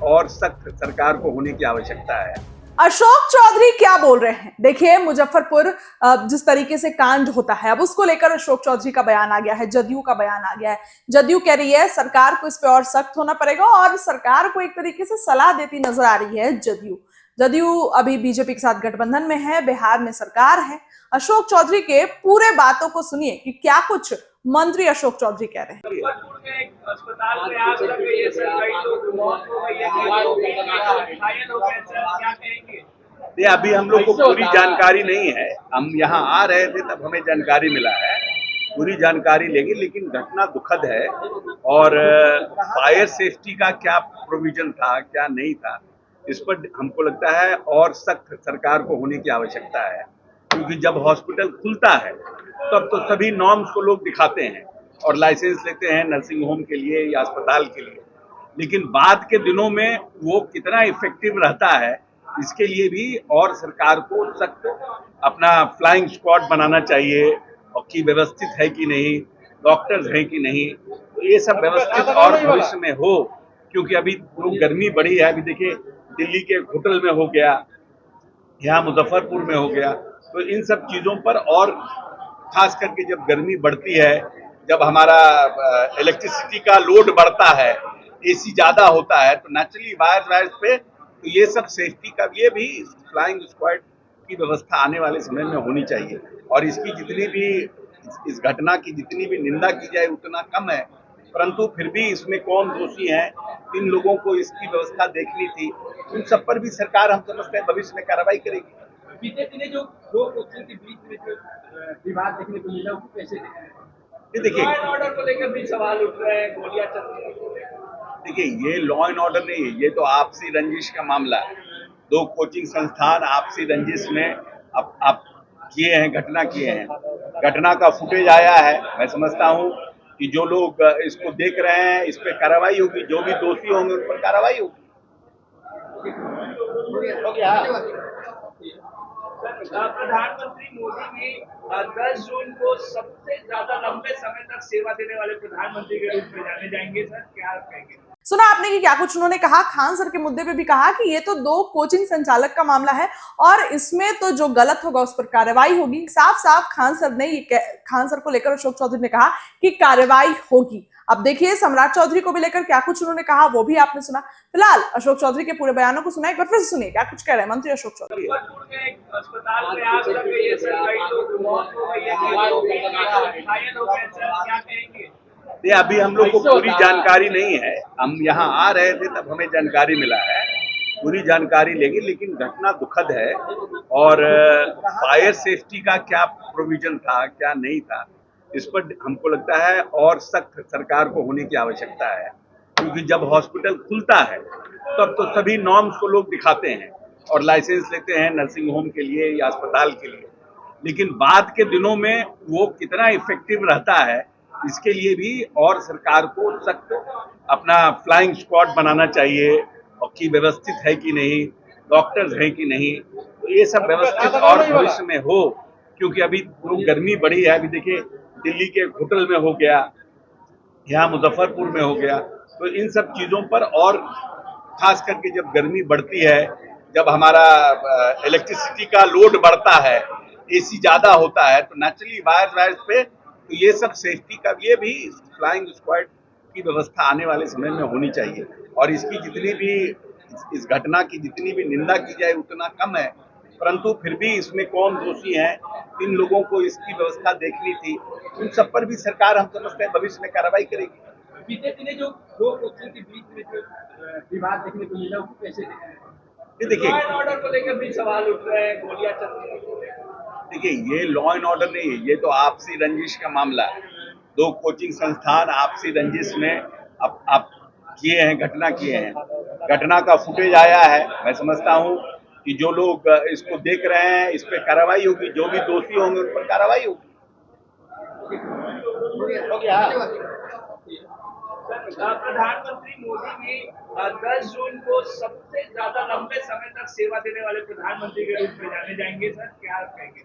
और सख्त सरकार को होने की आवश्यकता है। अशोक चौधरी क्या बोल रहे हैं देखिए। मुजफ्फरपुर जिस तरीके से कांड होता है, अब उसको लेकर अशोक चौधरी का बयान आ गया है, जदयू का बयान आ गया है। जदयू कह रही है सरकार को इस पे और सख्त होना पड़ेगा और सरकार को एक तरीके से सलाह देती नजर आ रही है जदयू। जदयू अभी बीजेपी के साथ गठबंधन में है, बिहार में सरकार है। अशोक चौधरी के पूरे बातों को सुनिए कि क्या कुछ मंत्री अशोक चौधरी कह रहे हैं। अस्पताल में आग लग गई है सर, कई लोग मौत हो गई है, घायल हो गए सर, क्या कहेंगे? ये अभी हम लोग को पूरी जानकारी नहीं है। हम यहाँ आ रहे थे तब हमें जानकारी मिला है, पूरी जानकारी लेंगे। लेकिन घटना दुखद है और फायर सेफ्टी का क्या प्रोविजन था क्या नहीं था, इस पर हमको लगता है और सख्त सरकार को होने की आवश्यकता है। क्योंकि जब हॉस्पिटल खुलता है तब तो सभी नॉर्म्स को लोग दिखाते हैं और लाइसेंस लेते हैं नर्सिंग होम के लिए या अस्पताल के लिए, लेकिन बाद के दिनों में वो कितना इफेक्टिव रहता है इसके लिए भी और सरकार को सख्त अपना फ्लाइंग स्क्वाड बनाना चाहिए और कि व्यवस्थित है कि नहीं, डॉक्टर्स हैं कि नहीं, तो ये सब व्यवस्थित और भविष्य में हो। क्योंकि अभी गर्मी बढ़ी है, अभी देखिए दिल्ली के होटल में हो गया, यहाँ मुजफ्फरपुर में हो गया, तो इन सब चीजों पर और खास करके जब गर्मी बढ़ती है, जब हमारा इलेक्ट्रिसिटी का लोड बढ़ता है, एसी ज्यादा होता है, तो नेचुरली वायर्स पे तो ये सब सेफ्टी का ये भी फ्लाइंग स्क्वाड की व्यवस्था आने वाले समय में होनी चाहिए। और इसकी जितनी भी इस घटना की जितनी भी निंदा की जाए उतना कम है, परंतु फिर भी इसमें कौन दोषी है, किन लोगों को इसकी व्यवस्था देखनी थी, उन सब पर भी सरकार हम समझते हैं भविष्य में कार्रवाई करेगी। बीते दिनों जो दो कोचिंग के बीच में जो विवाद देखने को मिला, उसको कैसे देख रहे हैं? देखिए, लॉ एंड ऑर्डर को लेकर भी सवाल उठ रहे हैं, गोलियां चल रही हैं। देखिए ये लॉ एंड ऑर्डर नहीं है, ये तो आपसी रंजिश का मामला है। दो कोचिंग संस्थान आपसी रंजिश में अब किए हैं, घटना किए हैं। घटना का फुटेज आया है। मैं समझता हूँ कि जो लोग इसको देख रहे हैं इस पर कार्रवाई होगी, जो भी दोषी होंगे उन पर कार्रवाई होगी। प्रधानमंत्री मोदी ने 10 जून को सबसे ज्यादा लंबे समय तक सेवा देने वाले प्रधानमंत्री के रूप में जाने जाएंगे सर, क्या कहेंगे? सुना आपने कि क्या कुछ उन्होंने कहा। खान सर के मुद्दे पे भी कहा कि ये तो दो कोचिंग संचालक का मामला है और इसमें तो जो गलत होगा उस पर कार्रवाई होगी। साफ साफ खान सर को लेकर अशोक चौधरी ने कहा कि कार्रवाई होगी। अब देखिए सम्राट चौधरी को भी लेकर क्या कुछ उन्होंने कहा वो भी आपने सुना। फिलहाल अशोक चौधरी के पूरे बयानों को सुना, एक बार फिर सुनिए क्या कुछ कह रहे हैं मंत्री अशोक चौधरी। अस्पताल में आग लग गई है सर, कई लोग मौत हो गई है, घायल हो गए सर, क्या कहेंगे? ये अभी हम लोग को पूरी जानकारी नहीं है। हम यहाँ आ रहे थे तब हमें जानकारी मिला है, पूरी जानकारी लेंगे। लेकिन घटना दुखद है और फायर सेफ्टी का क्या प्रोविजन था क्या नहीं था, इस पर हमको लगता है और सख्त सरकार को होने की आवश्यकता है। क्योंकि जब हॉस्पिटल खुलता है तब तो सभी नॉर्म्स को लोग दिखाते हैं और लाइसेंस लेते हैं नर्सिंग होम के लिए या अस्पताल के लिए, लेकिन बाद के दिनों में वो कितना इफेक्टिव रहता है इसके लिए भी और सरकार को सख्त अपना फ्लाइंग स्क्वाड बनाना चाहिए और कि व्यवस्थित है कि नहीं, डॉक्टर्स हैं कि नहीं, तो ये सब व्यवस्थित और भविष्य में हो। क्योंकि अभी गर्मी बढ़ी है, अभी देखिए दिल्ली के होटल में हो गया, यहाँ मुजफ्फरपुर में हो गया, तो इन सब चीजों पर और खास करके जब गर्मी बढ़ती है, जब हमारा इलेक्ट्रिसिटी का लोड बढ़ता है, एसी ज्यादा होता है, तो नेचुरली वायर्स पे तो ये सब सेफ्टी का ये भी फ्लाइंग स्क्वाड की व्यवस्था आने वाले समय में होनी चाहिए। और इसकी जितनी भी इस घटना की जितनी भी निंदा की जाए उतना कम है, परंतु फिर भी इसमें कौन दोषी है, किन लोगों को इसकी व्यवस्था देखनी थी, उन सब पर भी सरकार हम समझते हैं भविष्य में कार्रवाई करेगी। बीते दिनों जो दो कोचिंग के बीच में जो विवाद देखने को मिला, उसको कैसे देख रहे हैं? देखिए, लॉ एंड ऑर्डर को लेकर भी सवाल उठ रहे हैं, गोलियां चल रही हैं। देखिए ये लॉ एंड ऑर्डर नहीं है, ये तो आपसी रंजिश का मामला है। दो कोचिंग संस्थान आपसी रंजिश में अब किए हैं, घटना किए हैं। घटना का फुटेज आया है। मैं समझता हूँ कि जो लोग इसको देख रहे हैं इस पर कार्रवाई होगी, जो भी दोषी होंगे उन पर कार्रवाई होगी। प्रधानमंत्री मोदी ने 10 जून को सबसे ज्यादा लंबे समय तक सेवा देने वाले प्रधानमंत्री के रूप में जाने जाएंगे सर, क्या कहेंगे?